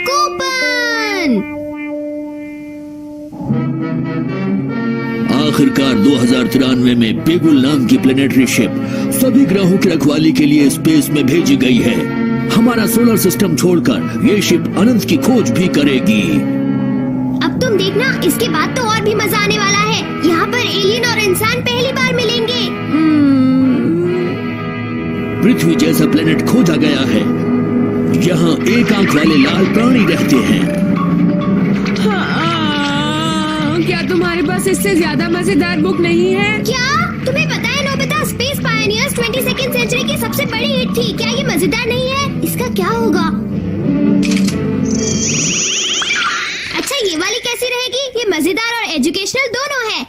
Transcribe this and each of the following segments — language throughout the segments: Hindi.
कूपन। आखिरकार 2093 में पेगुल नाम की प्लेनेटरी शिप सभी ग्रहों की रखवाली के लिए स्पेस में भेजी गई है। हमारा सोलर सिस्टम छोड़कर ये शिप अनंत की खोज भी करेगी। अब तुम देखना, इसके बाद तो और भी मजा आने वाला है। यहाँ पर एलियन और इंसान पहली बार मिलेंगे। पृथ्वी जैसा प्लेनेट खोजा गया है। यहाँ एक आंख वाले लाल प्राणी रहते हैं। क्या तुम्हारे पास इससे ज्यादा मजेदार बुक नहीं है? क्या तुम्हें पता है नोबिता, स्पेस पायनियर्स 22वीं सेंचुरी की सबसे बड़ी हिट थी। क्या ये मजेदार नहीं है? इसका क्या होगा? अच्छा, ये वाली कैसी रहेगी? ये मजेदार और एजुकेशनल दोनों है।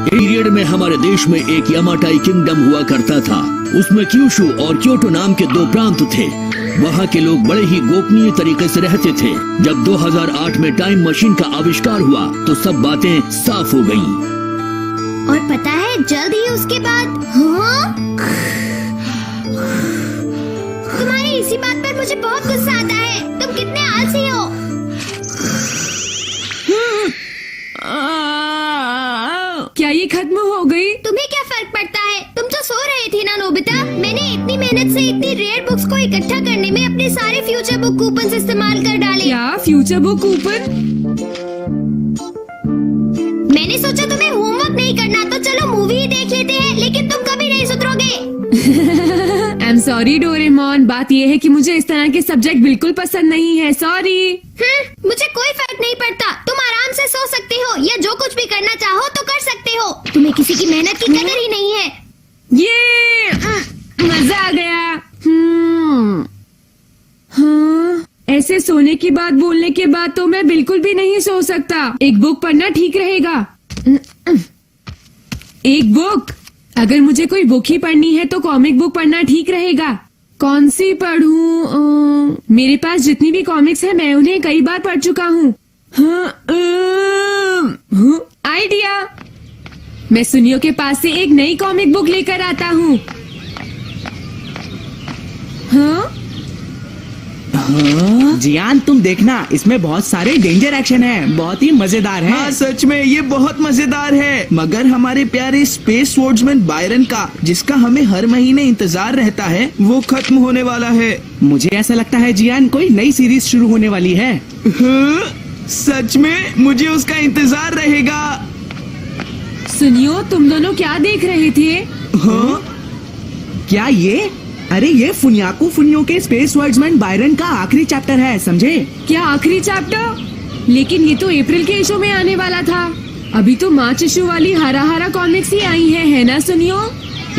पीरियड में हमारे देश में एक यामाटाई किंगडम हुआ करता था। उसमें क्यूशु और क्योटो नाम के दो प्रांत थे। वहाँ के लोग बड़े ही गोपनीय तरीके से रहते थे। जब 2008 में टाइम मशीन का आविष्कार हुआ तो सब बातें साफ हो गयी। और पता है, जल्द ही उसके बाद तुम्हारी इसी बात पर मुझे बहुत गुस्सा आता है। तुम कितने आलसी हो। क्या ये खत्म हो गई? तुम्हें क्या फर्क पड़ता है? तुम तो सो रहे थे ना नोबिता। मैंने इतनी मेहनत से इतनी रेयर बुक्स को इकट्ठा करने में अपने सारे फ्यूचर बुक कूपन इस्तेमाल कर डाले। क्या फ्यूचर बुक कूपन? मैंने सोचा तुम्हें होमवर्क नहीं करना तो चलो मूवी ही देख लेते हैं, लेकिन तुम कभी नहीं सुधरोगे। आई एम सॉरी डोरेमोन, बात ये है कि मुझे इस तरह के सब्जेक्ट बिल्कुल पसंद नहीं है। सॉरी। मुझे कोई फर्क नहीं पड़ता। तुम आराम से सो सकते हो या जो कुछ भी करना चाहो तो कर सकते हो। तुम्हें किसी की मेहनत की कदर ही नहीं है। ये मजा आ गया। हाँ, ऐसे सोने की बात बोलने के बाद तो मैं बिल्कुल भी नहीं सो सकता। एक बुक पढ़ना ठीक रहेगा। एक बुक? अगर मुझे कोई बुक ही पढ़नी है तो कॉमिक बुक पढ़ना ठीक रहेगा। कौन सी पढ़ूं? मेरे पास जितनी भी कॉमिक्स है मैं उन्हें कई बार पढ़ चुका हूँ। आइडिया! मैं सुनियो के पास से एक नई कॉमिक बुक लेकर आता हूँ। हाँ? जियान, तुम देखना, इसमें बहुत सारे डेंजर एक्शन है। बहुत ही मजेदार है। हाँ, सच में ये बहुत मजेदार है। मगर हमारे प्यारे स्पेस स्वर्ड्समैन बायरन का, जिसका हमें हर महीने इंतजार रहता है, वो खत्म होने वाला है। मुझे ऐसा लगता है जियान, कोई नई सीरीज शुरू होने वाली है। हाँ? सच में मुझे उसका इंतजार रहेगा। सुनियो, तुम दोनों क्या देख रहे थे? हाँ? क्या ये? अरे ये फुनियाकू फुनियो के स्पेस स्वर्ड्समैन बायरन का आखिरी चैप्टर है, समझे? क्या आखिरी चैप्टर? लेकिन ये तो अप्रैल के इशू में आने वाला था। अभी तो मार्च इशू वाली हरा हरा कॉमिक्स ही आई है ना सुनियो?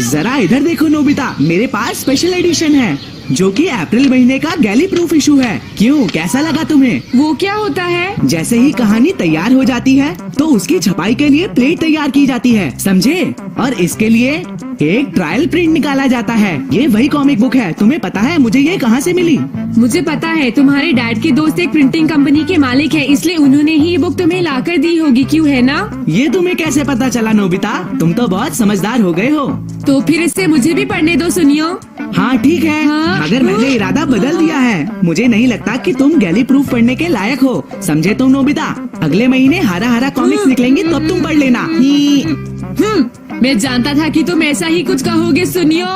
जरा इधर देखो नोबिता, मेरे पास स्पेशल एडिशन है जो कि अप्रैल महीने का गैली प्रूफ इशू है। क्यों, कैसा लगा तुम्हें? वो क्या होता है? जैसे ही कहानी तैयार हो जाती है तो उसकी छपाई के लिए प्लेट तैयार की जाती है, समझे? और इसके लिए एक ट्रायल प्रिंट निकाला जाता है। ये वही कॉमिक बुक है। तुम्हें पता है मुझे ये कहाँ से मिली? मुझे पता है, तुम्हारे डैड के दोस्त एक प्रिंटिंग कंपनी के मालिक है, इसलिए उन्होंने ही ये बुक तुम्हें लाकर दी होगी। क्यों, है ना? ये तुम्हें कैसे पता चला नोबिता? तुम तो बहुत समझदार हो गए हो। तो फिर इससे मुझे भी पढ़ने दो सुनियो। हाँ ठीक है। हाँ? मगर मैंने इरादा बदल दिया है। मुझे नहीं लगता कि तुम गैली प्रूफ पढ़ने के लायक हो, समझे तुम नोबिता? अगले महीने हरा हरा कॉमिक्स निकलेंगे, तब तुम पढ़ लेना। मैं जानता था कि तुम ऐसा ही कुछ कहोगे सुनियो।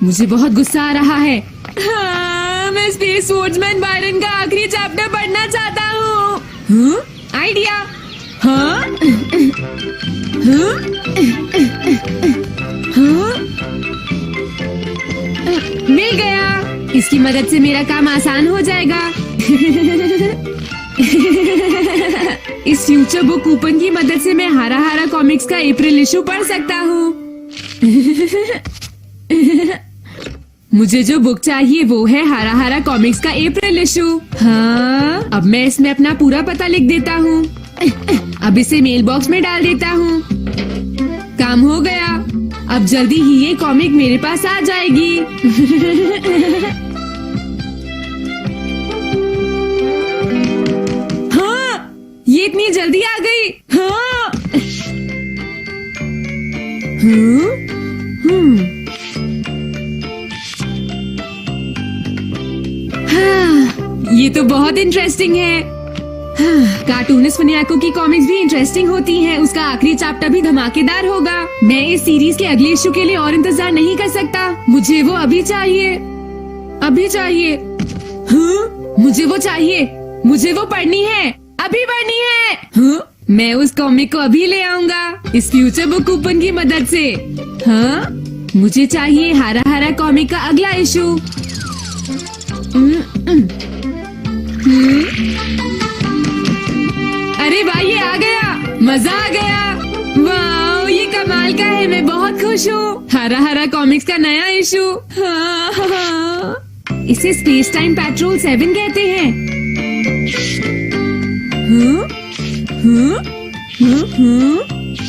मुझे बहुत गुस्सा आ रहा है। हाँ, मैं स्पेस स्वर्ड्समैन बायरन का आखिरी चैप्टर पढ़ना चाहता हूँ। आइडिया! हाँ? हाँ? हाँ? मिल गया। इसकी मदद से मेरा काम आसान हो जाएगा। इस फ्यूचर बुक कूपन की मदद से मैं हरा हरा कॉमिक्स का अप्रैल इशू पढ़ सकता हूँ। मुझे जो बुक चाहिए वो है हरा हरा कॉमिक्स का अप्रैल इशू। हाँ, अब मैं इसमें अपना पूरा पता लिख देता हूँ। अब इसे मेल बॉक्स में डाल देता हूँ। काम हो गया। अब जल्दी ही ये कॉमिक मेरे पास आ जाएगी। हाँ, ये इतनी जल्दी आ गई। हाँ। बहुत इंटरेस्टिंग है। कार्टूनिस्ट फुनियाको की कॉमिक्स भी इंटरेस्टिंग होती हैं। उसका आखिरी चैप्टर भी धमाकेदार होगा। मैं इस सीरीज के अगले इशू के लिए और इंतजार नहीं कर सकता। मुझे वो अभी चाहिए, अभी चाहिए। हाँ, मुझे वो चाहिए, मुझे वो पढ़नी है, अभी पढ़नी है। हाँ, मैं उस कॉमिक को अभी ले आऊंगा इस फ्यूचर बुक कूपन की मदद से। हाँ, मुझे चाहिए हरा हरा कॉमिक का अगला इशू। अरे भाई, ये आ गया, मजा आ गया। वाह, ये कमाल का है। मैं बहुत खुश हूँ। हरा हरा कॉमिक्स का नया इशू। हाँ, हाँ। इसे स्पेस टाइम पेट्रोल 7 कहते हैं। हाँ, हाँ, हाँ, हाँ,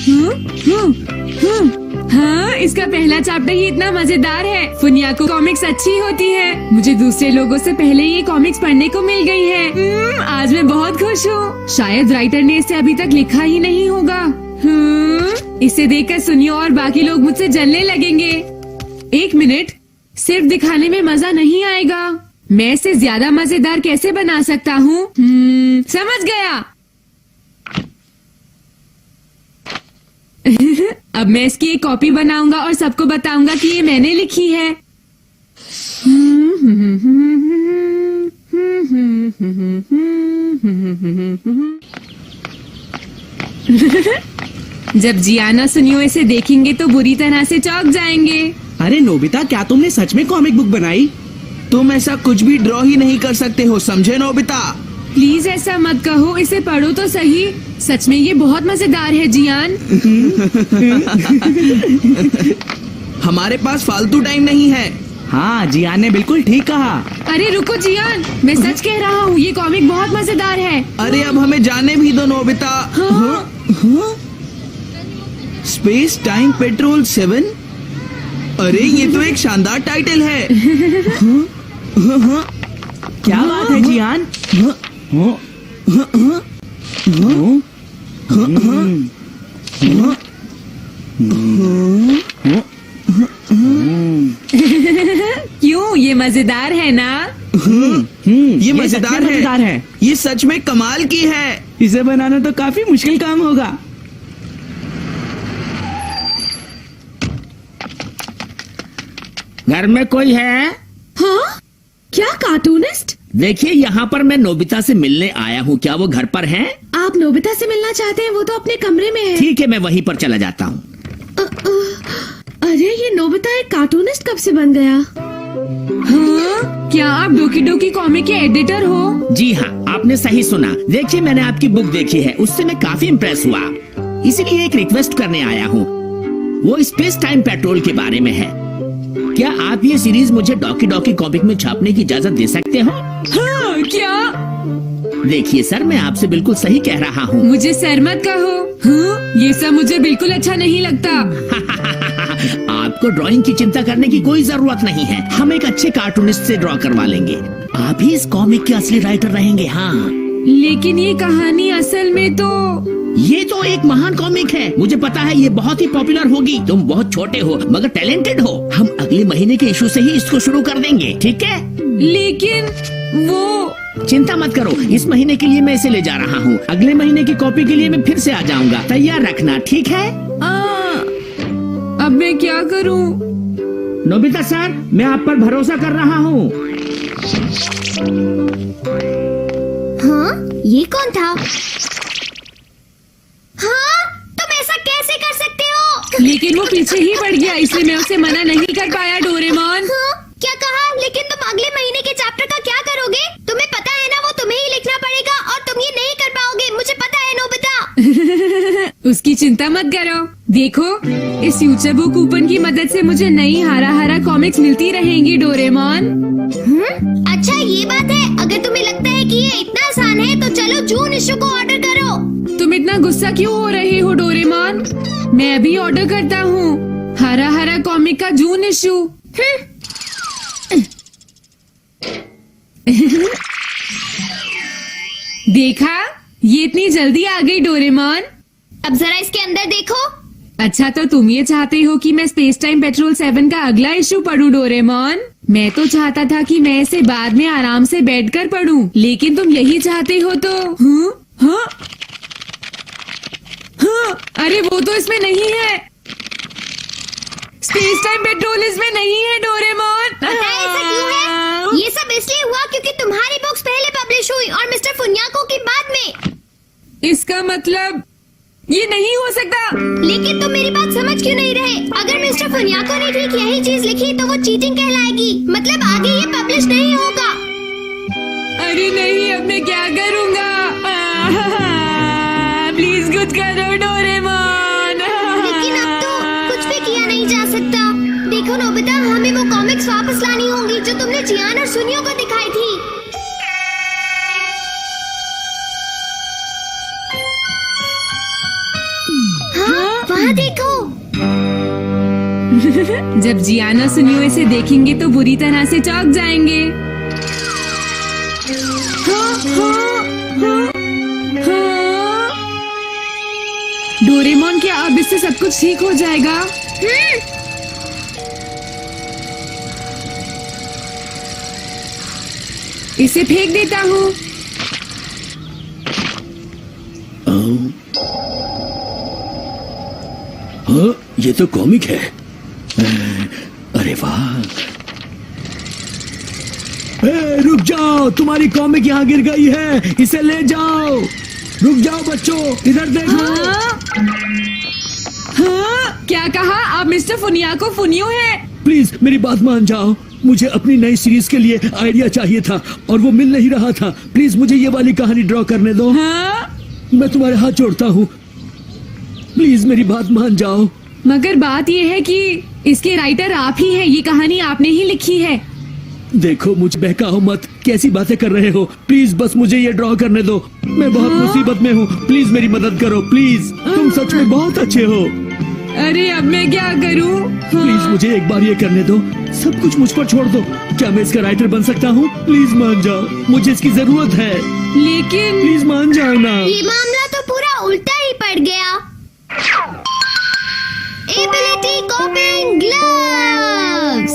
हाँ, हाँ। हाँ, इसका पहला चैप्टर ही इतना मजेदार है। फुनियाको कॉमिक्स अच्छी होती है। मुझे दूसरे लोगों से पहले ये कॉमिक्स पढ़ने को मिल गई है। आज मैं बहुत खुश हूँ। शायद राइटर ने इसे अभी तक लिखा ही नहीं होगा। इसे देखकर सुनियो और बाकी लोग मुझसे जलने लगेंगे। एक मिनट, सिर्फ दिखाने में मजा नहीं आएगा। मैं इसे ज्यादा मजेदार कैसे बना सकता हूँ? समझ गया। अब मैं इसकी एक कॉपी बनाऊंगा और सबको बताऊंगा कि ये मैंने लिखी है। जब जियाना सुनियो इसे देखेंगे तो बुरी तरह से चौंक जाएंगे। अरे नोबिता, क्या तुमने सच में कॉमिक बुक बनाई? तुम ऐसा कुछ भी ड्रॉ ही नहीं कर सकते हो, समझे नोबिता? प्लीज ऐसा मत कहो, इसे पढ़ो तो सही। सच में ये बहुत मजेदार है जियान। हमारे पास फालतू टाइम नहीं है। हाँ, जियान ने बिल्कुल ठीक कहा। अरे रुको जियान, मैं सच कह रहा हूँ, ये कॉमिक बहुत मजेदार है। अरे अब हमें जाने भी दो नोबिता। हाँ। Space time petrol 7? अरे ये तो एक शानदार टाइटल है। क्या बात है जियान? क्यों, ये मजेदार है ना? ये मजेदार मजेदार है। ये सच में कमाल की है। इसे बनाना तो काफी मुश्किल काम होगा। घर में कोई है? हाँ? क्या कार्टूनिस्ट? देखिए, यहाँ पर मैं नोबिता से मिलने आया हूँ। क्या वो घर पर हैं? आप नोबिता से मिलना चाहते हैं? वो तो अपने कमरे में है। ठीक है, मैं वहीं पर चला जाता हूँ। अरे ये नोबिता एक कार्टूनिस्ट कब से बन गया? हाँ? क्या आप डोकी डोकी कॉमिक के एडिटर हो? जी हाँ, आपने सही सुना। देखिए, मैंने आपकी बुक देखी है, उससे मैं काफी इम्प्रेस हुआ। इसलिए एक रिक्वेस्ट करने आया हूँ। वो स्पेस टाइम पेट्रोल के बारे में है। क्या आप ये सीरीज मुझे डॉकी डॉकी कॉमिक में छापने की इजाजत दे सकते हो? हाँ, क्या? देखिए सर, मैं आपसे बिल्कुल सही कह रहा हूँ। मुझे सर मत कहो। हाँ? ये सब मुझे बिल्कुल अच्छा नहीं लगता। आपको ड्राइंग की चिंता करने की कोई जरूरत नहीं है। हम एक अच्छे कार्टूनिस्ट से ड्रॉ करवा लेंगे। आप ही इस कॉमिक के असली राइटर रहेंगे। हाँ, लेकिन ये कहानी असल में तो ये तो एक महान कॉमिक है। मुझे पता है ये बहुत ही पॉपुलर होगी। तुम बहुत छोटे हो मगर टैलेंटेड हो। हम अगले महीने के इशू से ही इसको शुरू कर देंगे, ठीक है? लेकिन वो, चिंता मत करो, इस महीने के लिए मैं इसे ले जा रहा हूँ। अगले महीने की कॉपी के लिए मैं फिर से आ जाऊंगा। तैयार रखना, ठीक है? अब मैं क्या करूँ? नोबिता सर, मैं आप पर भरोसा कर रहा हूँ। हाँ, ये कौन था? हाँ, तुम ऐसा कैसे कर सकते हो? लेकिन वो पीछे ही बढ़ गया, इसलिए मैं उसे मना नहीं कर पाया। डोरेमोन, हाँ, क्या कहा? लेकिन तुम अगले महीने के चैप्टर का क्या करोगे? तुम्हें पता है ना, वो तुम्हें ही लिखना पड़ेगा और तुम ये नहीं कर पाओगे। मुझे पता है नोबिता। उसकी चिंता मत करो। देखो, इस फ्यूचर बुक कूपन की मदद से मुझे नई हरा हरा कॉमिक्स मिलती रहेंगी। डोरेमोन, अच्छा ये बात है। अगर तुम्हें लगता है कि ये इतना आसान है तो चलो जून इशू को ऑर्डर करो। तुम इतना गुस्सा क्यों हो रहे हो डोरेमोन? मैं अभी ऑर्डर करता हूँ हरा हरा कॉमिक का जून इशू। देखा, ये इतनी जल्दी आ गई डोरेमोन। अब जरा इसके अंदर देखो। अच्छा तो तुम ये चाहते हो कि मैं स्पेस टाइम पेट्रोल 7 का अगला इशू पढूं डोरेमोन? मैं तो चाहता था कि मैं इसे बाद में आराम से बैठकर पढूं, लेकिन तुम यही चाहते हो तो हाँ? अरे वो तो इसमें नहीं है। स्पेस टाइम पेट्रोल इसमें नहीं है डोरेमोन। पता है ऐसा क्यों है? ये सब इसलिए हुआ क्योंकि तुम्हारी बुक्स पहले पब्लिश हुई और मिस्टर फुन्याको की बाद में। इसका मतलब ये नहीं हो सकता। लेकिन तुम मेरी बात समझ क्यों नहीं रहे? अगर मिस्टर फुन्याको ने ठीक यही चीज लिखी तो वो चीटिंग कहलाएगी, मतलब आगे ये पब्लिश नहीं होगा। अरे नहीं, अब मैं क्या करूँगा? प्लीज कुछ करो डोरेमोन। लेकिन अब तो कुछ भी किया नहीं जा सकता। देखो नोबिता, हमें वो कॉमिक्स वापस लानी होंगी जो तुमने जियान और सुनियो को दिखाई थी। हाँ, वहाँ देखो। जब जियान और सुनियो इसे देखेंगे तो बुरी तरह से चौंक जाएंगे। डोरेमोन, क्या अब इससे सब कुछ ठीक हो जाएगा? इसे फेंक देता हूँ। हाँ, ये तो कॉमिक है। अरे वाह। रुक जाओ, तुम्हारी कॉमिक यहाँ गिर गई है, इसे ले जाओ। रुक जाओ बच्चों, इधर देखो। हाँ, क्या कहा? आप मिस्टर फुनियाको फुनियो है? प्लीज मेरी बात मान जाओ, मुझे अपनी नई सीरीज के लिए आइडिया चाहिए था और वो मिल नहीं रहा था। प्लीज मुझे ये वाली कहानी ड्रॉ करने दो। हाँ? मैं तुम्हारे हाथ जोड़ता हूँ, प्लीज मेरी बात मान जाओ। मगर बात ये है कि इसके राइटर आप ही हैं, ये कहानी आपने ही लिखी है। देखो मुझ बहकाओ मत, कैसी बातें कर रहे हो? प्लीज बस मुझे ये ड्रॉ करने दो, मैं बहुत मुसीबत में हूँ, प्लीज मेरी मदद करो प्लीज। तुम सच में बहुत अच्छे हो। अरे अब मैं क्या करूँ? प्लीज मुझे एक बार ये करने दो, सब कुछ मुझ पर छोड़ दो। क्या मैं इसका राइटर बन सकता हूँ? प्लीज मान जाओ, मुझे इसकी जरूरत है। लेकिन प्लीज मान जाओ ना। ये मामला तो पूरा उल्टा ही पड़ गया। Ability कॉपिंग gloves.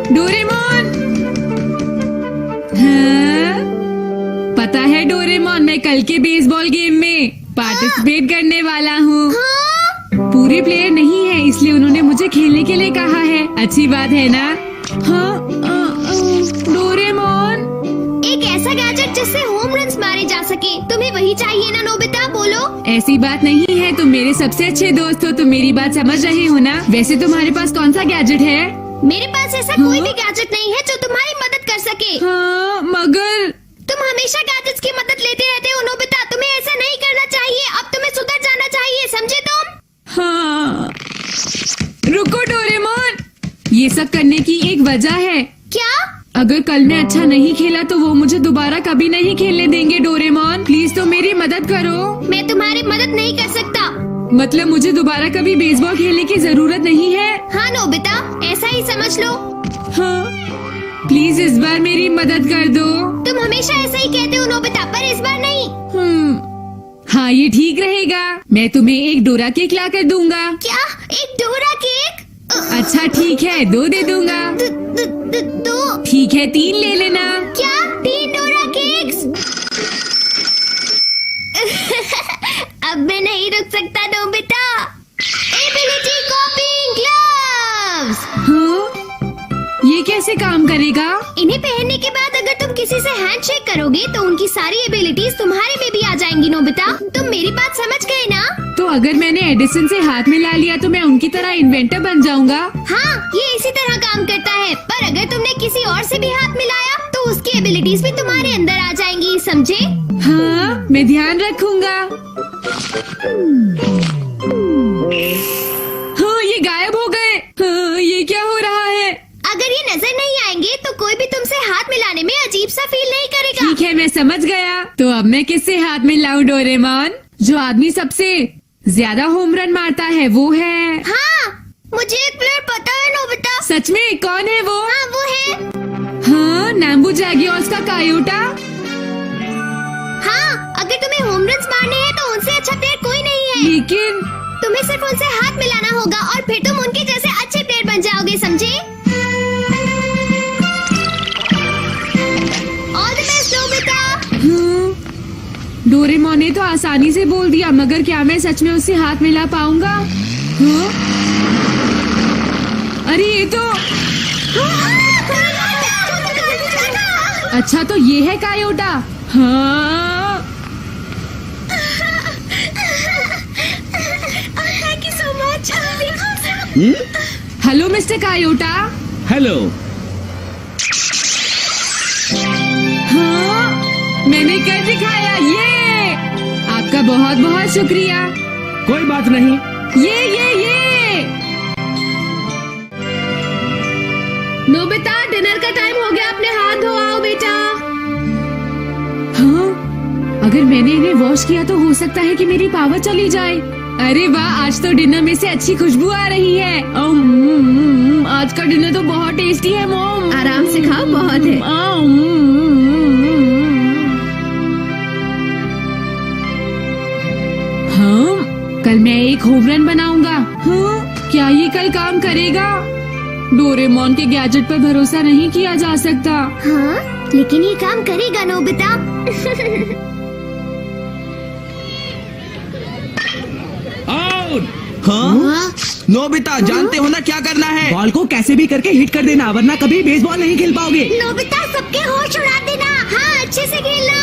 डोरेमोन, हाँ? पता है डोरेमोन, मैं कल के बेसबॉल गेम में पार्टिसिपेट करने वाला हूँ। पूरे प्लेयर नहीं है, इसलिए उन्होंने मुझे खेलने के लिए कहा है। अच्छी बात है ना? हाँ? डोरेमोन, एक ऐसा गैजेट जिससे होम रन्स मारे जा सके, तुम्हें वही चाहिए ना नोबिता? बोलो। ऐसी बात नहीं है, तुम मेरे सबसे अच्छे दोस्त हो, तुम मेरी बात समझ रहे हो ना? वैसे तुम्हारे पास कौन सा गैजेट है? मेरे पास ऐसा कोई भी गैजेट नहीं है जो तुम्हारी मदद कर सके। हाँ, मगर तुम हमेशा गैजेट्स की मदद लेते रहते हो नोबिता, तुम्हें ऐसा नहीं करना चाहिए। अब तुम्हें सुधर जाना चाहिए, समझे तुम? हाँ। रुको डोरेमोन, ये सब करने की एक वजह है। क्या? अगर कल मैं अच्छा नहीं खेला तो वो मुझे दोबारा कभी नहीं खेलने देंगे। डोरेमोन प्लीज तो मेरी मदद करो। मैं तुम्हारी मदद नहीं कर सकता। मतलब मुझे दोबारा कभी बेसबॉल खेलने की जरूरत नहीं है? हाँ नोबिता, ऐसा ही समझ लो। हाँ, प्लीज इस बार मेरी मदद कर दो। तुम हमेशा ऐसा ही कहते हो नोबिता, पर इस बार नहीं। हाँ, ये ठीक रहेगा। मैं तुम्हें एक डोरा केक ला कर दूंगा। क्या? एक डोरा केक? अच्छा ठीक है, 2 दे दूंगा। दो? ठीक है, 3 ले लेना। क्या? 3 डोरा केक्स? अब मैं नहीं रुक सकता नोबिता। Ability कॉपिंग gloves. हाँ? ये कैसे काम करेगा? इन्हें पहनने के बाद अगर तुम किसी से हैंडशेक करोगे तो उनकी सारी एबिलिटीज तुम्हारे में भी आ जाएंगी नोबिता। तुम मेरी बात समझ गए ना? तो अगर मैंने एडिसन से हाथ मिला लिया तो मैं उनकी तरह इन्वेंटर बन जाऊंगा? हाँ, ये इसी तरह काम करता है। पर अगर तुमने किसी और से भी हाथ मिलाया तो उसकी एबिलिटीज भी तुम्हारे अंदर आ जाएंगी, समझे? हाँ, मैं ध्यान रखूंगा। हाँ, ये गायब हो गए। हाँ, ये क्या हो रहा है? अगर ये नजर नहीं आएंगे तो कोई भी तुमसे हाथ मिलाने में अजीब सा फील नहीं करेगा। ठीक है, मैं समझ गया। तो अब मैं किससे हाथ मिलाऊं डोरेमोन? जो आदमी सबसे ज्यादा होम रन मारता है वो है। हाँ, मुझे एक प्लेयर पता है नोबिता। सच में? कौन है वो? हाँ, वो है। हाँ, नाम्बू जैगियोर्स का कायोटा। हाँ, अगर तुम्हें होम रन तुम्हें सिर्फ उनसे हाथ मिलाना होगा और फिर तुम उनके जैसे अच्छे प्लेयर बन जाओगे, समझे? All the best Nobita. Doraemon ने तो आसानी से बोल दिया, मगर क्या मैं सच में उससे हाथ मिला पाऊंगा? हाँ? अरे ये तो अच्छा, तो ये है कायोटा। हाँ, thank you so much. Hello mister कायोटा। हेलो। हाँ, मैंने कर दिखाया, ये आपका बहुत बहुत शुक्रिया। कोई बात नहीं। ये नोबिता, डिनर का टाइम हो गया, अपने हाथ धो आओ बेटा। हाँ, अगर मैंने इन्हें वॉश किया तो हो सकता है कि मेरी पावर चली जाए। अरे वाह, आज तो डिनर में से अच्छी खुशबू आ रही है। आज का डिनर तो बहुत टेस्टी है मॉम। आराम से खाओ, बहुत है। हाँ, कल मैं एक होम रन बनाऊंगा। हाँ, क्या ये कल काम करेगा? डोरेमोन के गैजेट पर भरोसा नहीं किया जा सकता। हाँ, लेकिन ये काम करेगा नोबिता। आउट। हाँ? नोबिता, जानते हो ना क्या करना है? बॉल को कैसे भी करके हिट कर देना, वरना कभी बेसबॉल नहीं खेल पाओगे। नोबिता, सबके होश उड़ा देना। हाँ, अच्छे से खेलना।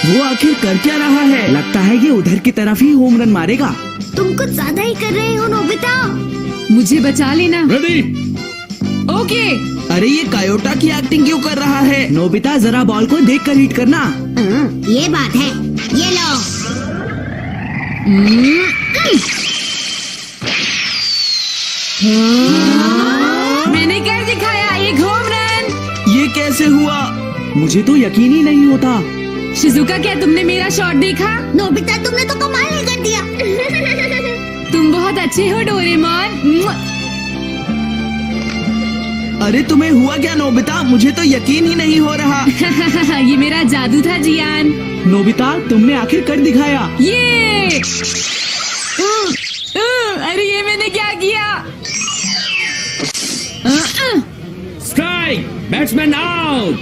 वो आखिर कर क्या रहा है? लगता है ये उधर की तरफ ही होम रन मारेगा। तुम कुछ ज्यादा ही कर रहे हो नोबिता। मुझे बचा लेना। रेडी। ओके। अरे ये कायोटा की एक्टिंग क्यों कर रहा है? नोबिता, जरा बॉल को देख कर हिट करना। ये बात है। ये लो। मैंने कर दिखाया, एक होम रन। ये कैसे हुआ? मुझे तो यकीन ही नहीं होता। शिजुका, क्या तुमने मेरा शॉट देखा? नोबिता, तुमने तो कमाल ही कर दिया। तुम बहुत अच्छे हो डोरेमोन। अरे तुम्हें हुआ क्या नोबिता? मुझे तो यकीन ही नहीं हो रहा। ये मेरा जादू था जियान। नोबिता, तुमने आखिर कर दिखाया। ये अरे ये मैंने क्या किया? स्ट्राइक। Batsman out.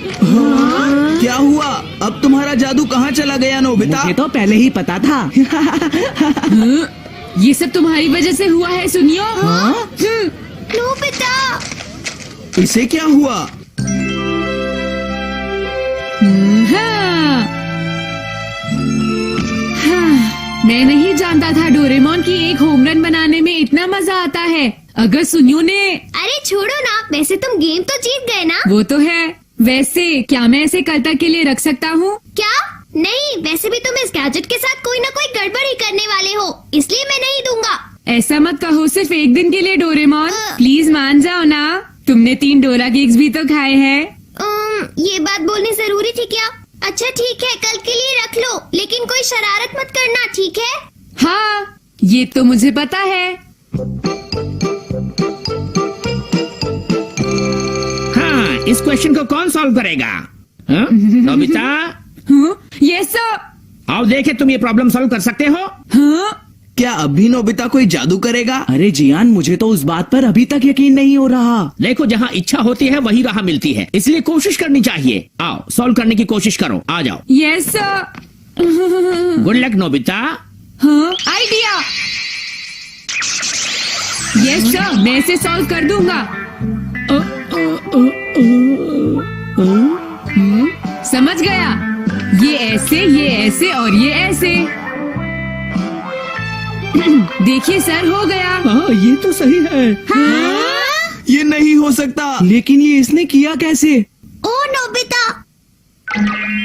क्या हुआ? अब तुम्हारा जादू कहाँ चला गया नोबिता? मुझे तो पहले ही पता था। ये सब तुम्हारी वजह से हुआ है, सुनियो। नोबिता, इसे क्या हुआ? मैं नहीं जानता था डोरेमोन की एक होम रन बनाने में इतना मजा आता है। अगर सुनियो ने। अरे छोड़ो ना, वैसे तुम गेम तो जीत गए ना। वो तो है। वैसे क्या मैं इसे कल तक के लिए रख सकता हूँ? क्या? नहीं, वैसे भी तुम इस गैजेट के साथ कोई ना कोई गड़बड़ ही करने वाले हो, इसलिए मैं नहीं दूंगा। ऐसा मत कहो, सिर्फ एक दिन के लिए डोरेमोन, प्लीज मान जाओ ना। तुमने 3 डोरा केक्स भी तो खाए हैं। ये बात बोलनी जरूरी थी क्या? अच्छा ठीक है, कल के लिए रख लो, लेकिन कोई शरारत मत करना, ठीक है? हाँ, ये तो मुझे पता है। हाँ, इस क्वेश्चन को कौन सॉल्व करेगा? हाँ? Nobita, yes sir. आओ देखे तुम ये प्रॉब्लम सॉल्व कर सकते हो। हाँ? क्या अभी नोबिता कोई जादू करेगा? अरे जियान, मुझे तो उस बात पर अभी तक यकीन नहीं हो रहा। देखो, जहाँ इच्छा होती है वही राह मिलती है, इसलिए कोशिश करनी चाहिए। आओ सॉल्व करने की कोशिश करो, आ जाओ। Yes sir. Good luck Nobita. हाँ, आइडिया। यस सर, मैं इसे सॉल्व कर दूंगा। समझ गया। ये ऐसे और ये ऐसे। देखिए सर, हो गया। हाँ, ये तो सही है। ये नहीं हो सकता। लेकिन ये इसने किया कैसे? ओ नोबिता,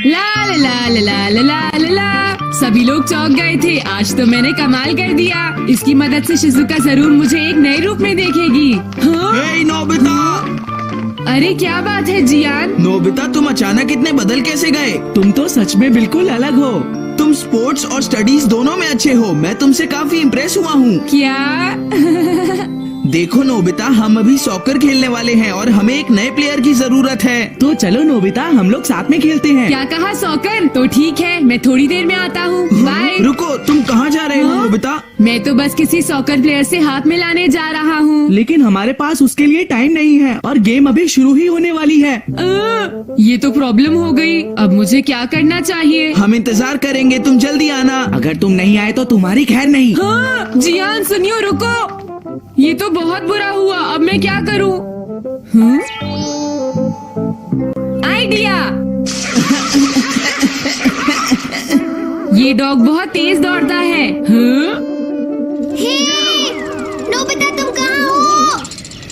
ला ला ला ला ला ला ला ला। सभी लोग चौंक गए थे। आज तो मैंने कमाल कर दिया। इसकी मदद से शिजुका जरूर मुझे एक नए रूप में देखेगी। हाँ? हे नोबिता! अरे क्या बात है जियान? नोबिता, तुम अचानक इतने बदल कैसे गए? तुम तो सच में बिल्कुल अलग हो। तुम स्पोर्ट्स और स्टडीज दोनों में अच्छे हो। मैं तुमसे काफी इम्प्रेस हुआ हूँ। क्या? देखो नोबिता, हम अभी सॉकर खेलने वाले हैं और हमें एक नए प्लेयर की जरूरत है। तो चलो नोबिता, हम लोग साथ में खेलते हैं। क्या कहा सॉकर? तो ठीक है, मैं थोड़ी देर में आता हूँ। बाय। रुको, तुम कहाँ जा रहे हो नोबिता? मैं तो बस किसी सॉकर प्लेयर से हाथ मिलाने जा रहा हूँ। लेकिन हमारे पास उसके लिए टाइम नहीं है और गेम अभी शुरू ही होने वाली है। ये तो प्रॉब्लम हो गई। अब मुझे क्या करना चाहिए? हम इंतजार करेंगे, तुम जल्दी आना। अगर तुम नहीं आए तो तुम्हारी खैर नहीं। हाँ, जियान सुनियो, रुको। ये तो बहुत बुरा हुआ। अब मैं क्या करूँ? आइडिया। ये डॉग बहुत तेज दौड़ता है। हे, नोबिता तुम कहाँ हो?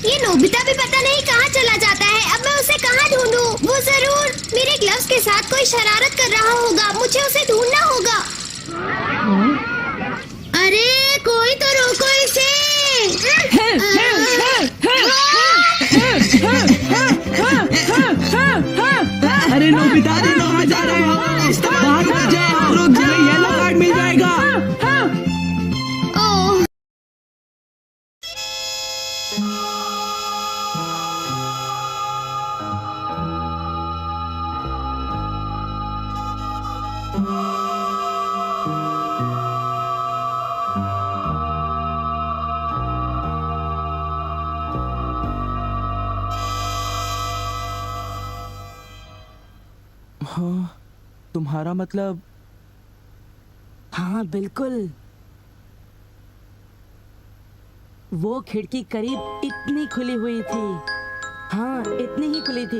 ये नोबिता भी पता नहीं कहाँ चला जाता है। अब मैं उसे कहाँ ढूंढूं? वो जरूर मेरे ग्लव्स के साथ कोई शरारत कर रहा होगा। मुझे उसे ढूंढना होगा। अरे कोई तो रोको इसे। अरे नोबिता, कहाँ जा रहे हो? बाहर मत जाओ, रुक जाओ, येलो कार्ड मिल जाएगा। ओह, हाँ, तुम्हारा मतलब? हाँ बिल्कुल, वो खिड़की करीब इतनी खुली हुई थी। हाँ, इतनी ही खुली थी।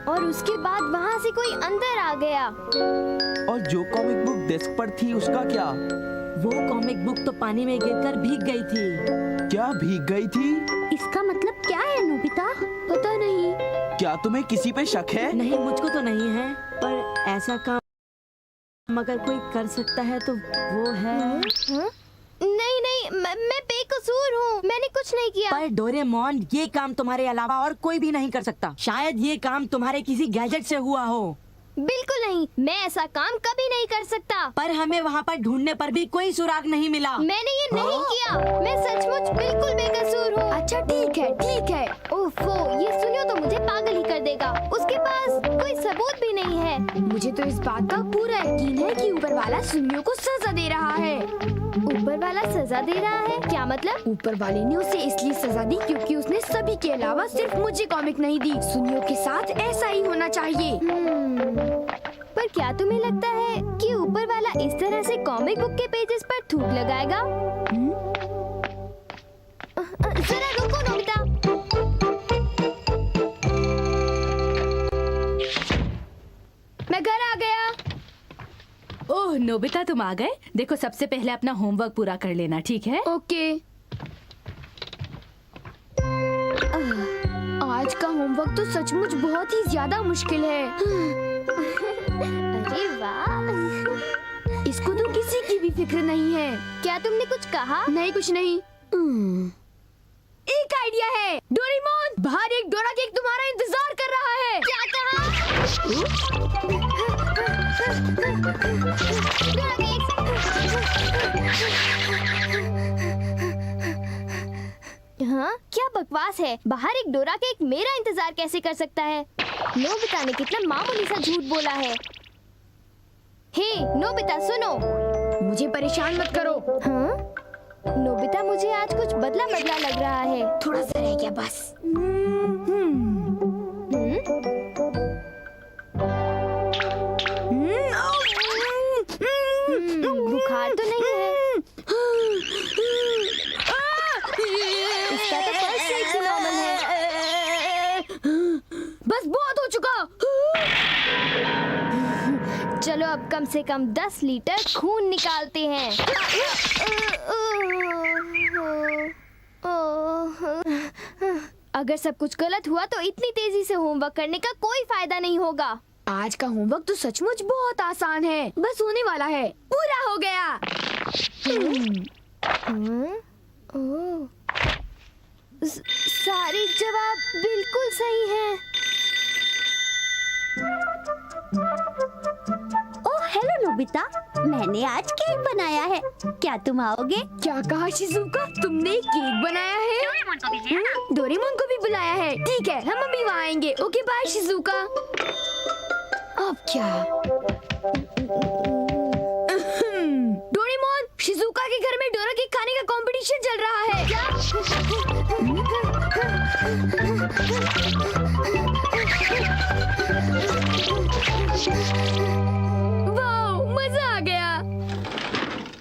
और उसके बाद वहाँ से कोई अंदर आ गया। और जो कॉमिक बुक डेस्क पर थी उसका क्या? वो कॉमिक बुक तो पानी में गिरकर भीग गई थी। क्या भीग गई थी? इसका मतलब क्या है नोबिता? पता नहीं। क्या तुम्हें किसी पे शक है? नहीं, मुझको तो नहीं है, पर ऐसा काम अगर कोई कर सकता है तो वो है। हाँ? नहीं नहीं, मैं बेकसूर हूँ। मैंने कुछ नहीं किया। पर डोरेमोन, ये काम तुम्हारे अलावा और कोई भी नहीं कर सकता। शायद ये काम तुम्हारे किसी गैजेट से हुआ हो। बिल्कुल नहीं, मैं ऐसा काम कभी नहीं कर सकता। पर हमें वहाँ पर ढूंढने पर भी कोई सुराग नहीं मिला। मैंने ये नहीं किया। मैं सचमुच बिल्कुल बेकसूर हूँ। अच्छा ठीक है, ठीक है। ओफो, ये सुनियो तो मुझे पागल ही कर देगा। उसके पास कोई सबूत भी नहीं है। मुझे तो इस बात का पूरा यकीन है कि ऊपर वाला सुनियो को सजा दे रहा है। ऊपर वाला सजा दे रहा है? क्या मतलब? ऊपर वाले ने उसे इसलिए सजा दी क्योंकि उसने सभी के अलावा सिर्फ मुझे कॉमिक नहीं दी। सुनियो के साथ ऐसा ही होना चाहिए। पर क्या तुम्हें लगता है कि ऊपर वाला इस तरह से कॉमिक बुक के पेजेस पर थूक लगाएगा? जरा रुको नोबिता। मैं घर आ गया। ओह नोबिता, तुम आ गए। देखो, सबसे पहले अपना होमवर्क पूरा कर लेना, ठीक है? ओके। आज का होमवर्क तो सचमुच बहुत ही ज्यादा मुश्किल है। अरे वाह, इसको तो किसी की भी फिक्र नहीं है। क्या तुमने कुछ कहा? नहीं, कुछ नहीं। एक आइडिया है। डोरेमोन, बाहर एक डोरा केक तुम्हारा इंतजार कर रहा है। क्या कहा? हाँ, क्या बकवास है। बाहर एक डोरा केक मेरा इंतजार कैसे कर सकता है? नोबिता ने कितना मामूली सा झूठ बोला है। हे नोबिता, सुनो। मुझे परेशान मत करो। हाँ? नोबिता, मुझे आज कुछ बदला बदला लग रहा है। थोड़ा सा रह गया बस। बुखार तो नहीं है। इसका तो फर्स्ट साइड से नॉर्मल है। बस बहुत हो चुका। चलो अब कम से कम 10 लीटर खून निकालते हैं। अगर सब कुछ गलत हुआ तो इतनी तेजी से होमवर्क करने का कोई फायदा नहीं होगा। आज का होमवर्क तो सचमुच बहुत आसान है। बस होने वाला है। पूरा हो गया। सारे जवाब बिल्कुल सही हैं। ओह हेलो नोबिता, मैंने आज केक बनाया है, क्या तुम आओगे? क्या कहा शिजुका? तुमने केक बनाया है? डोरेमोन को भी बुलाया है। ठीक है, हम अभी वहाँ आएंगे। Okay bye Shizuka. अब क्या? डोरेमोन, शिजुका के घर में डोरा केक खाने का कंपटीशन चल रहा है। वाह, मजा आ गया।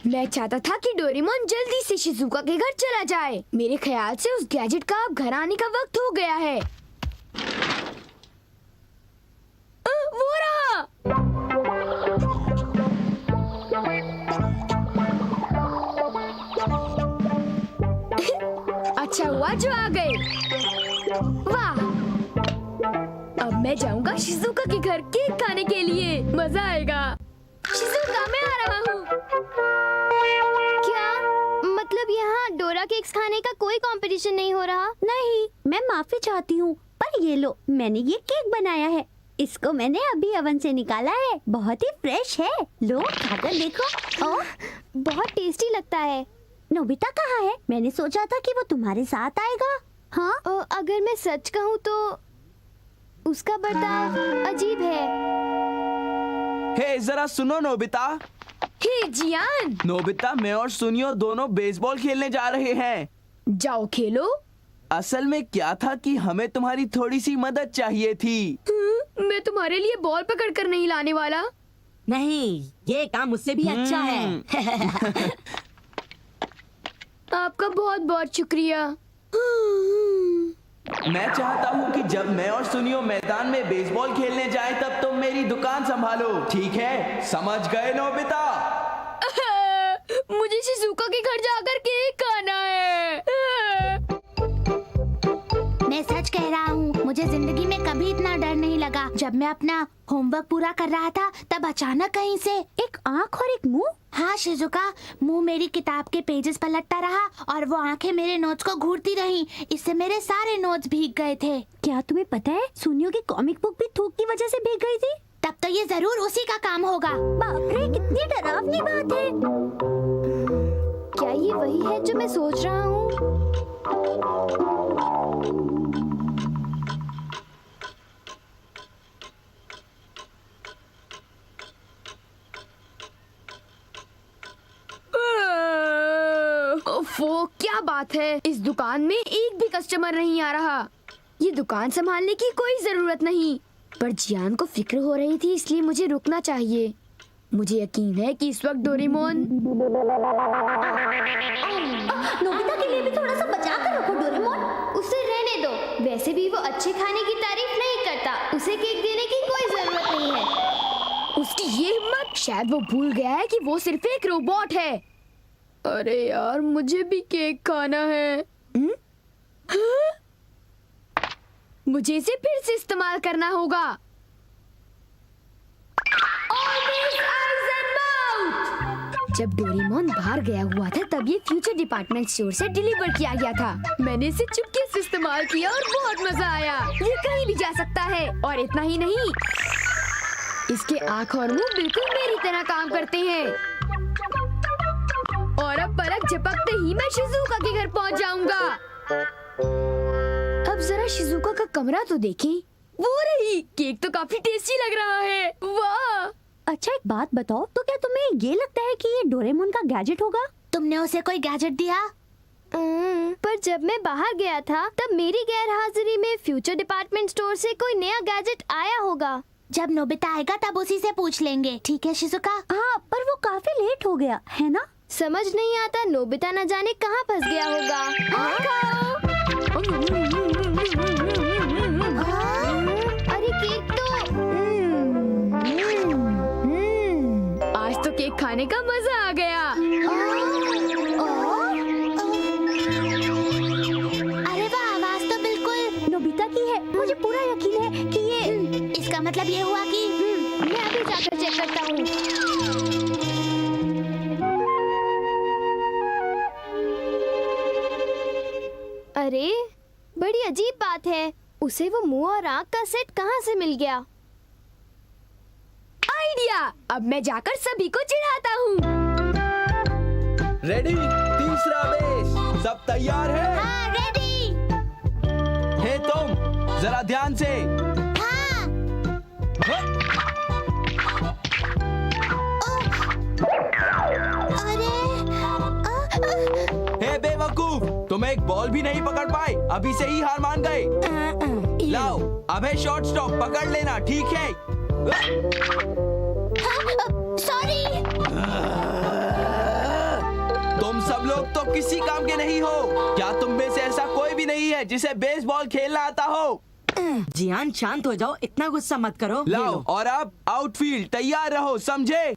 मैं चाहता था कि डोरेमोन जल्दी से शिजुका के घर चला जाए। मेरे ख्याल से उस गैजेट का अब घर आने का वक्त हो गया है। वो रहा। अच्छा हुआ जो आ गए। वाह, अब मैं जाऊंगा शिजुका के घर केक खाने के लिए। मजा आएगा। शिजुका, मैं आ रहा हूँ। क्या मतलब यहाँ डोरा केक्स खाने का कोई कंपटीशन नहीं हो रहा? नहीं, मैं माफी चाहती हूँ, पर ये लो, मैंने ये केक बनाया है। इसको मैंने अभी ओवन से निकाला है, बहुत ही फ्रेश है। लो, खाकर देखो। ओह, बहुत टेस्टी लगता है। नोबिता कहाँ है? मैंने सोचा था कि वो तुम्हारे साथ आएगा। हाँ, अगर मैं सच कहूँ तो उसका बर्ताव अजीब है। हे जरा सुनो नोबिता। हे जियान, नोबिता, मैं और सुनियो दोनों बेसबॉल खेलने जा रहे हैं। जाओ खेलो। असल में क्या था कि हमें तुम्हारी थोड़ी सी मदद चाहिए थी। मैं तुम्हारे लिए बॉल पकड़ कर नहीं लाने वाला। नहीं, ये काम मुझसे भी अच्छा है। आपका बहुत बहुत शुक्रिया। मैं चाहता हूँ कि जब मैं और सुनियो मैदान में बेसबॉल खेलने जाए तब तुम मेरी दुकान संभालो, ठीक है? समझ गए नोबिता? मुझे शिजुका के घर जाकर केक खाना है। मैं सच कह रहा हूँ, मुझे जिंदगी में कभी इतना डर नहीं लगा। जब मैं अपना होमवर्क पूरा कर रहा था, तब अचानक कहीं से एक आँख और एक मुंह। हाँ शिजुका, मुंह मेरी किताब के पेजेस पलटता रहा और वो आंखें मेरे नोट्स को घूरती रहीं। इससे मेरे सारे नोट्स भीग गए थे। क्या तुम्हें पता है, सुनियो की कॉमिक बुक भी थूक की वजह से भीग गई थी? तब तो ये जरूर उसी का काम होगा। बाप रे, कितनी डरावनी बात है। क्या ये वही है जो मैं सोच रहा हूँ? ओफो, क्या बात है, इस दुकान में एक भी कस्टमर नहीं आ रहा। ये दुकान संभालने की कोई जरूरत नहीं, पर जियान को फिक्र हो रही थी, इसलिए मुझे रुकना चाहिए। मुझे यकीन है कि इस वक्त डोरेमोन। नोबिता के लिए भी थोड़ा सा बचा कर रखो डोरेमोन। उसे रहने दो, वैसे भी वो अच्छे खाने की तारीफ नहीं करता। उसे केक देने की कोई जरूरत नहीं है। उसकी ये हिम्मत! शायद वो भूल गया है कि वो सिर्फ एक रोबोट है। अरे यार, मुझे भी केक खाना है। हाँ? मुझे इसे फिर से इस्तेमाल करना होगा। जब डोरेमोन बाहर गया हुआ था, तब ये फ्यूचर डिपार्टमेंट स्टोर से डिलीवर किया गया था। मैंने इसे चुपके से इस्तेमाल किया और बहुत मजा आया। ये कहीं भी जा सकता है, और इतना ही नहीं, इसके आँख और मुंह बिल्कुल मेरी तरह काम करते हैं। और अब पलक झपकते ही मैं शिजुका के घर पहुंच जाऊंगा। अब जरा शिजुका का कमरा तो देखें। वो रही, केक तो काफी टेस्टी लग रहा है। वाह! अच्छा, एक बात बताओ, तो क्या तुम्हें ये लगता है कि ये डोरेमोन का गैजेट होगा? तुमने उसे कोई गैजेट दिया? पर जब मैं बाहर गया था, तब मेरी गैर हाजिरी में फ्यूचर डिपार्टमेंट स्टोर से कोई नया गैजेट आया होगा। जब नोबिता आएगा तब उसी से पूछ लेंगे, ठीक है शिजुका? हाँ, पर वो काफी लेट हो गया है ना? समझ नहीं आता, नोबिता न जाने कहाँ फंस गया होगा। अरे केक तो आज तो केक खाने का मजा आ गया। अरे वाह, आवाज तो बिल्कुल नोबिता की है। मुझे पूरा यकीन है कि ये इसका मतलब ये हुआ कि मैं अभी जाकर चेक करता हूँ। अरे, बड़ी अजीब बात है, उसे वो मुंह और आँख का सेट कहाँ से मिल गया? आइडिया। अब मैं जाकर सभी को चिढ़ाता हूँ। रेडी, तीसरा बेस, सब तैयार है? हाँ, रेडी। हे तुम, जरा ध्यान से। हाँ। अरे हे बेवकूफ, तुम एक बॉल भी नहीं पकड़ पाए, अभी से ही हार मान गए। लाओ, अब है शॉर्ट स्टॉप, पकड़ लेना, ठीक है? सॉरी। तुम सब लोग तो किसी काम के नहीं हो। क्या तुम में से ऐसा कोई भी नहीं है जिसे बेसबॉल खेलना आता हो? जियान शांत हो जाओ, इतना गुस्सा मत करो। ये लाओ, लो। और अब आउटफील्ड तैयार रहो, समझे?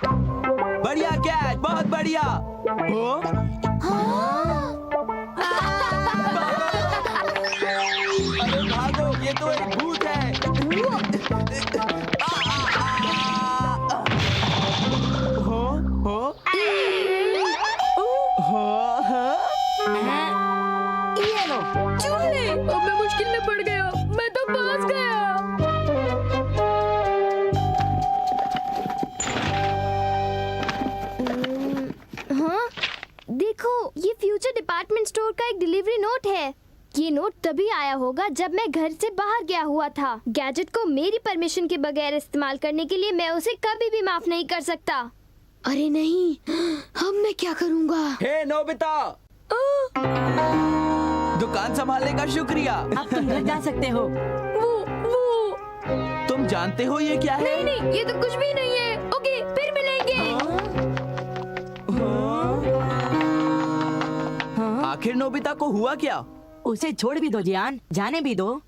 बढ़िया कैच, बहुत बढ़िया। हो? अरे भागो, ये तो एक भूत है। ये लो। चूहे, अब मैं मुश्किल में पड़ गया। मैं तो फंस गया। हाँ, देखो, ये फ्यूचर डिपार्टमेंट स्टोर का एक डिलीवरी नोट है। ये नोट तभी आया होगा जब मैं घर से बाहर गया हुआ था। गैजेट को मेरी परमिशन के बगैर इस्तेमाल करने के लिए मैं उसे कभी भी माफ नहीं कर सकता। अरे नहीं, अब मैं क्या करूँगा? हे नोबिता, दुकान संभालने का शुक्रिया। अब तुम घर जा सकते हो। वो तुम जानते हो ये क्या है? नहीं नहीं, ये तो कुछ भी नहीं है। ओके, फिर मिलेंगे। आखिर नोबिता को हुआ क्या? उसे छोड़ भी दो जियान, जाने भी दो।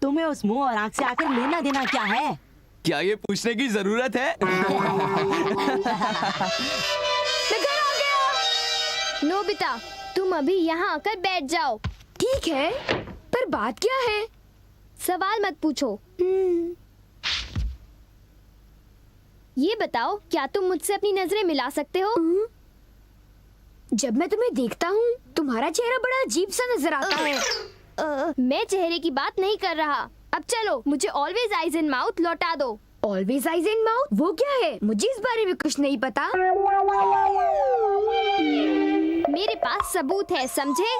तुम्हें उस मुंह और आंख से आकर लेना देना क्या है? क्या ये पूछने की जरूरत है? मैं घर आ गया। नोबिता, तुम अभी यहाँ आकर बैठ जाओ। ठीक है, पर बात क्या है? सवाल मत पूछो। ये बताओ, क्या तुम मुझसे अपनी नजरें मिला सकते हो? जब मैं तुम्हें देखता हूँ, तुम्हारा चेहरा बड़ा अजीब सा नजर आता है। मैं चेहरे की बात नहीं कर रहा। अब चलो, मुझे ऑलवेज आइज इन माउथ लौटा दो। Always eyes in mouth? वो क्या है? मुझे इस बारे में कुछ नहीं पता। मेरे पास सबूत है, समझे?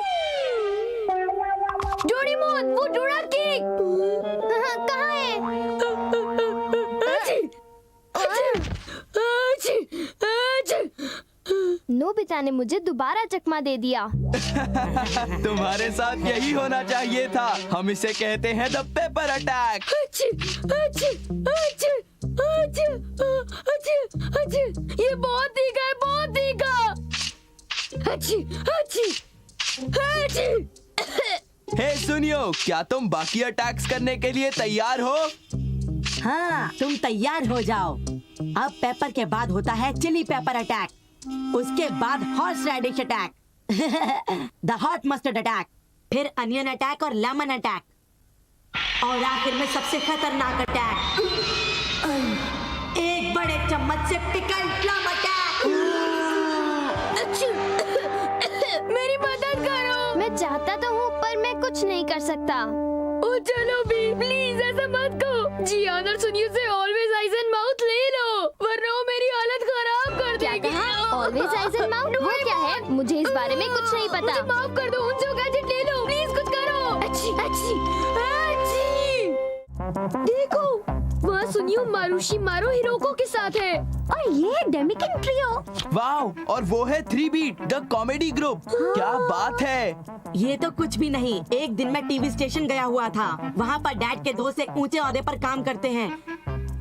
डोरेमोन, वो डोरा केक कहाँ है? नोबिता ने मुझे दोबारा चकमा दे दिया। तुम्हारे साथ यही होना चाहिए था। हम इसे कहते हैं द पेपर अटैक। ये बहुत तीखा है, बहुत तीखा। हे सुनियो, क्या तुम बाकी अटैक्स करने के लिए तैयार हो? हाँ, तुम तैयार हो जाओ। अब पेपर के बाद होता है चिली पेपर अटैक, उसके बाद horseradish attack, the hot mustard attack, फिर अनियन अटैक और लेमन अटैक, और आखिर में सबसे खतरनाक अटैक, एक बड़े चम्मच से पिकल प्लम अटैक। मेरी मदद करो। मैं चाहता तो हूँ, पर मैं कुछ नहीं कर सकता। ओ चलो भी, प्लीज ऐसा मत कहो। जियान और सुनियो से ऑलवेज आइज एंड माउथ ले लो, वरना वो मेरी हालत खराब कर देगी। ऑलवेज आइज एंड माउथ वो क्या है? मुझे इस बारे में कुछ नहीं पता। मुझे माफ कर दो, उनसे गैजेट ले लो, प्लीज कुछ करो। अच्छी अच्छी अच्छी। देखो, वहाँ सुनियो मारुशी मारो हिरोको के साथ है, और ये है डेमिकिन ट्रियो। वाओ, और वो है 3 बीट द कॉमेडी ग्रुप। क्या बात है। ये तो कुछ भी नहीं। एक दिन मैं टीवी स्टेशन गया हुआ था, वहाँ पर डैड के दोस्त एक ऊंचे ओहदे पर काम करते हैं।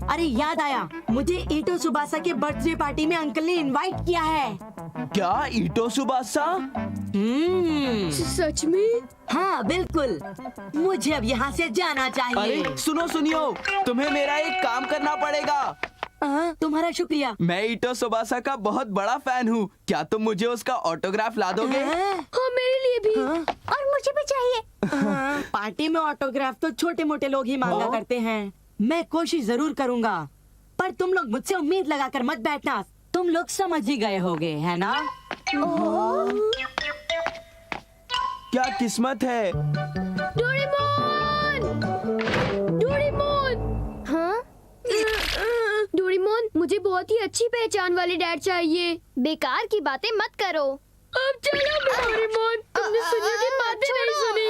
अरे याद आया, मुझे ईटो सुबासा के बर्थडे पार्टी में अंकल ने इनवाइट किया है। क्या ईटो सुबासा? सच में? हाँ बिल्कुल। मुझे अब यहाँ से जाना चाहिए। अरे सुनो सुनियो, तुम्हें मेरा एक काम करना पड़ेगा। तुम्हारा शुक्रिया। मैं ईटो सुबासा का बहुत बड़ा फैन हूँ। क्या तुम मुझे उसका ऑटोग्राफ ला दोगे? हाँ, मेरे लिए भी। और मुझे भी चाहिए। पार्टी में ऑटोग्राफ तो छोटे मोटे लोग ही मांगा करते हैं। मैं कोशिश जरूर करूँगा, पर तुम लोग मुझसे उम्मीद लगाकर मत बैठना। तुम लोग समझ ही गए होगे, है ना? क्या किस्मत है। डोरेमोन! डोरेमोन! हाँ? मुझे बहुत ही अच्छी पहचान वाले डैड चाहिए। बेकार की बातें मत करो। अब चलो डोरेमोन, तुमने सुनियो की बातें नहीं सुनी।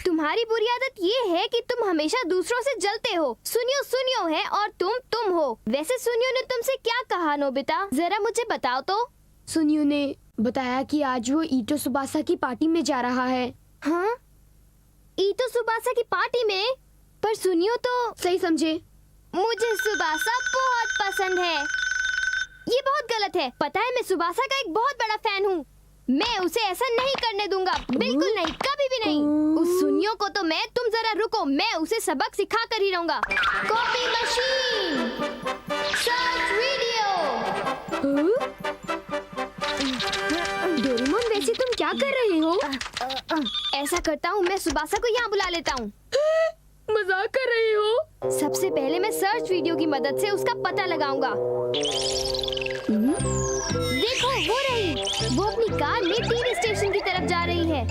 तुम्हारी बुरी आदत ये है कि तुम हमेशा दूसरों से जलते हो। सुनियो सुनियो है और तुम हो। वैसे सुनियो ने तुमसे क्या कहा नोबिता, जरा मुझे बताओ तो। सुनियो ने बताया कि आज वो ईटो सुबासा की पार्टी में जा रहा है। हाँ, ईटो सुबासा की पार्टी में? पर सुनियो तो सही समझे। मुझे सुबासा बहुत पसंद है। ये बहुत गलत है। पता है, मैं सुबासा का एक बहुत बड़ा फैन हूँ। मैं उसे ऐसा नहीं करने दूंगा, बिल्कुल नहीं, कभी भी नहीं। उस सुनियो को तो मैं, तुम जरा रुको, मैं उसे सबक सिखा कर ही रहूंगा। Copy machine, search video. Doraemon, वैसे तुम क्या कर रहे हो? ऐसा करता हूँ, मैं सुबासा को यहाँ बुला लेता हूँ। मजाक कर रही हो? सबसे पहले मैं सर्च वीडियो की मदद से उसका पता लगाऊंगा। देखो, वो रही। वो अपनी कार में टीवी स्टेशन की तरफ जा रही है।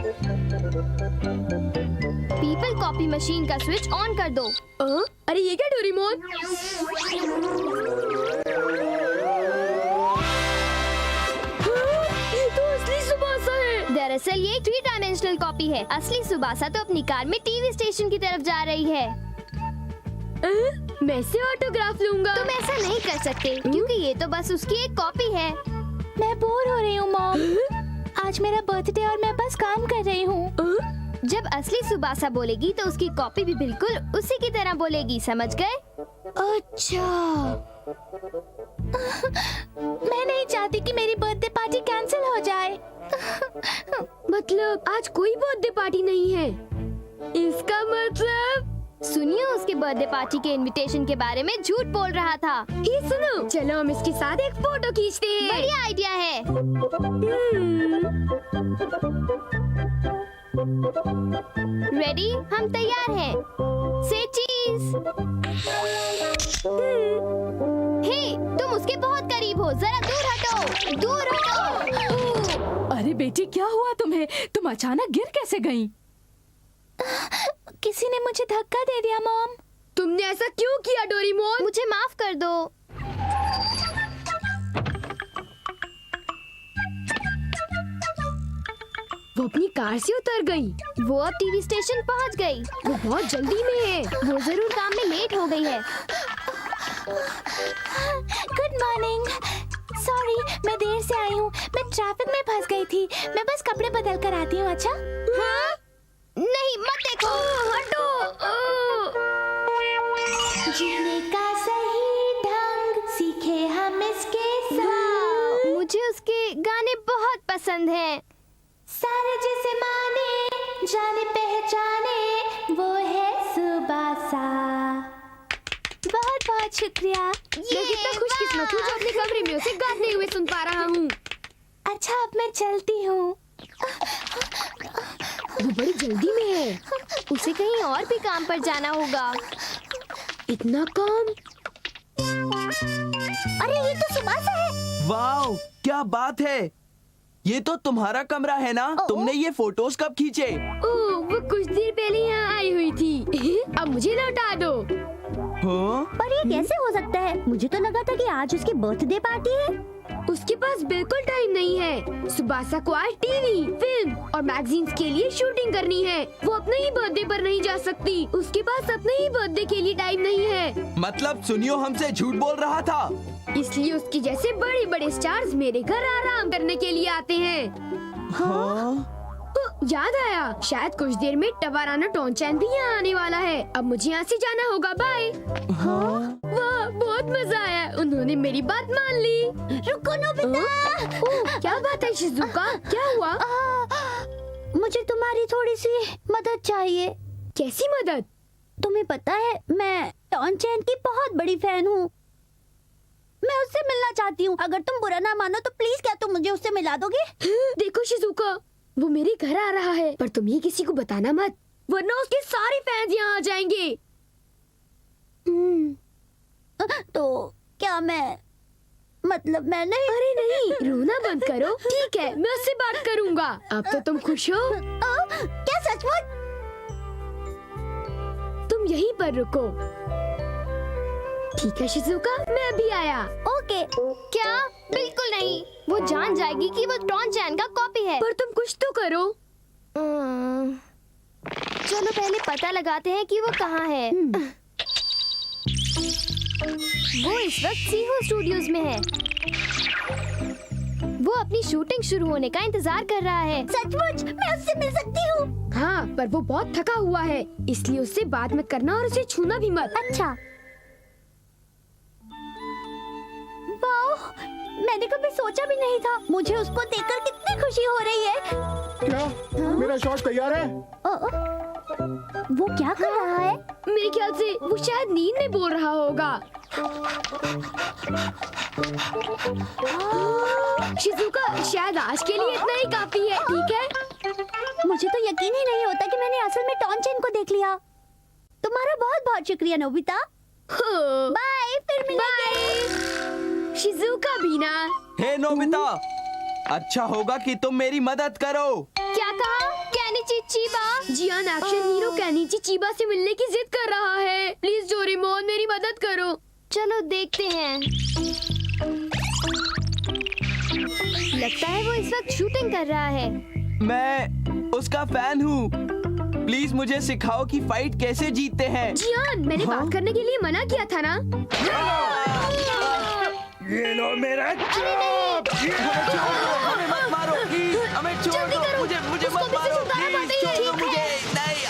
पीपल कॉपी मशीन का स्विच ऑन कर दो। अरे ये क्या डोरेमोन? ये तो असली सुबासा है। दरअसल ये 3 डायमेंशनल कॉपी है। असली सुबासा तो अपनी कार में टीवी स्टेशन की तरफ जा रही है। मैं इससे ऑटोग्राफ लूंगा। तुम ऐसा नहीं कर सकते, क्योंकि ये तो बस उसकी एक कॉपी है। मैं बोर हो रही हूँ मॉम। आज मेरा बर्थडे और मैं बस काम कर रही हूँ। जब असली सुबासा बोलेगी तो उसकी कॉपी भी बिल्कुल उसी की तरह बोलेगी, समझ गए? अच्छा। मैं नहीं चाहती कि मेरी बर्थडे पार्टी कैंसिल हो जाए। मतलब आज कोई बर्थडे पार्टी नहीं है? इसका मतलब सुनिए, उसके बर्थडे पार्टी के इनविटेशन के बारे में झूठ बोल रहा था। ये सुनो, चलो हम इसके साथ एक फोटो खींचते हैं। बढ़िया आइडिया है। रेडी? हम तैयार हैं। से चीज। हे, तुम उसके बहुत करीब हो, जरा दूर हटो, दूर हटो। अरे बेटी, क्या हुआ तुम्हें? तुम अचानक गिर कैसे गईं? किसी ने मुझे धक्का दे दिया मॉम। तुमने ऐसा क्यों किया डोरेमोन? मुझे माफ कर दो। वो अपनी कार से उतर गई। वो अब टीवी स्टेशन पहुंच गई। वो बहुत जल्दी में है। वो जरूर काम में लेट हो गई है। Good morning. सॉरी, मैं देर से आई हूँ। मैं ट्रैफिक में फंस गई थी। मैं बस कपड़े बदल कर आती हूँ। अच्छा? हाँ? नहीं, मत देखो, हटो। जीने का सही ढंग सीखे हम इसके साथ। मुझे उसके गाने बहुत पसंद हैं। सारे जिसे माने जाने पहचाने वो है सुबासा। बहुत बहुत शुक्रिया। मैं कितना खुशकिस्मत हूँ जो अपने कमरे में उसे गाते हुए सुन पा रहा हूँ। अच्छा, अब मैं चलती हूँ। वो बड़ी जल्दी में है। उसे कहीं और भी काम पर जाना होगा। इतना काम? अरे ये तो सुबासा है। वाओ, क्या बात है। ये तो तुम्हारा कमरा है ना? तुमने ये फोटोज कब खींचे? ओह, वो कुछ देर पहले यहाँ आई हुई थी। अब मुझे लौटा दो। हाँ? पर ये कैसे हो सकता है? मुझे तो लगा था कि आज उसकी बर्थडे पार्टी है। उसके पास बिल्कुल टाइम नहीं है। सुबासा को आज टीवी, फिल्म और मैगजीन्स के लिए शूटिंग करनी है। वो अपने ही बर्थडे पर नहीं जा सकती। उसके पास अपने ही बर्थडे के लिए टाइम नहीं है। मतलब सुनियो हमसे झूठ बोल रहा था। इसलिए उसके जैसे बड़े बड़े स्टार्स मेरे घर आराम करने के लिए आते हैं। हाँ? याद आया, शायद कुछ देर में टवाराना टोनचैन भी यहाँ आने वाला है। अब मुझे यहाँ से जाना होगा। बाय। हाँ? वाह, बहुत मजा आया। उन्होंने मेरी बात मान ली। रुको नोबिता। ओह, क्या बात है शिजुका? क्या हुआ? मुझे तुम्हारी थोड़ी सी मदद चाहिए। कैसी मदद? तुम्हें पता है, मैं टोनचैन की बहुत बड़ी फैन हूँ। मैं उससे मिलना चाहती हूँ। अगर तुम बुरा ना मानो तो प्लीज क्या तुम मुझे उससे मिला दोगे? देखो शिजुका, वो मेरे घर आ रहा है, पर तुम ये किसी को बताना मत, वरना उसके सारे फैंस यहाँ आ जाएंगे। तो क्या मैं नहीं? अरे नहीं, रोना बंद करो। ठीक है, मैं उससे बात करूँगा। अब तो तुम खुश हो? क्या सचमुच? तुम यहीं पर रुको। ठीक है शिजुका, मैं अभी आया। ओके। क्या? बिल्कुल नहीं, वो जान जाएगी कि वो टॉन चैन का कॉपी है। पर तुम कुछ तो करो। चलो पहले पता लगाते हैं कि वो कहाँ है। वो इस वक्त सीहो स्टूडियोज में है। वो अपनी शूटिंग शुरू होने का इंतजार कर रहा है। सचमुच मैं उससे मिल सकती हूँ? हाँ, पर वो बहुत थका हुआ है, इसलिए उससे बात मत करना और उसे छूना भी मत। अच्छा। वाह, मैंने कभी सोचा भी नहीं था। मुझे उसको देखकर कितनी खुशी हो रही है। क्या मेरा शॉट तैयार है? वो क्या कर रहा है? मेरे ख्याल से वो शायद नींद में बोल रहा होगा। शिजुका, शायद आज के लिए इतना ही काफी है, ठीक है? मुझे तो यकीन ही नहीं होता कि मैंने असल में टॉन चेन को देख लिया। तुम्हारा बहुत बहुत शुक्रिया नोबिता। बाय, फिर मिलेंगे। शिजुका बीना। हे नोबिता, अच्छा होगा कि तुम मेरी मदद करो। क्या कहा? केनिची चीबा? जियान एक्शन हीरो केनिची चीबा से मिलने की जिद कर रहा है। प्लीज डोरेमोन, मेरी मदद करो। चलो देखते हैं। लगता है वो इस वक्त शूटिंग कर रहा है। मैं उसका फैन हूँ। प्लीज मुझे सिखाओ कि फाइट कैसे जीतते हैं। जियान, मैंने बात करने के लिए मना किया था ना? ये लो मेरा अरे नहीं, हमें मत मारो प्लीज, हमें छोड़ जल्दी दो। करो, मुझे उसको मत भी मारो छुटकारा प्लीज, पाते ही छोड़ दो ठीक मुझे। है। नहीं,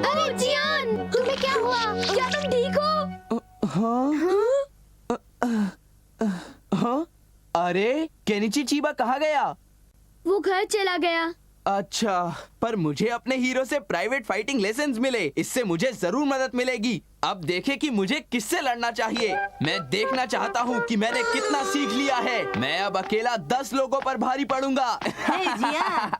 अरे जियान, तुम्हें क्या हुआ? क्या तुम ठीक हो? हाँ? अरे केनिची चीबा कहाँ गया? वो घर चला गया। अच्छा, पर मुझे अपने हीरो से प्राइवेट फाइटिंग लेसन्स मिले। इससे मुझे जरूर मदद मिलेगी। अब देखें कि मुझे किससे लड़ना चाहिए। मैं देखना चाहता हूँ कि मैंने कितना सीख लिया है। मैं अब अकेला 10 लोगों पर भारी पड़ूंगा। हे जिया,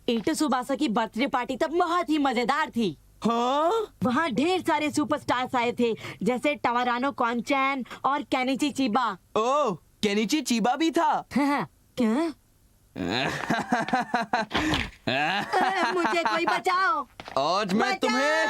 इटू सुबासा की बर्थडे पार्टी तब बहुत ही मजेदार थी। हाँ? वहाँ ढेर सारे सुपरस्टार्स आए थे, जैसे टवारानो कॉनचैन और केनिची चीबा। ओह, केनिची चीबा भी था। क्या? मुझे कोई बचाओ। आज मैं तुम्हें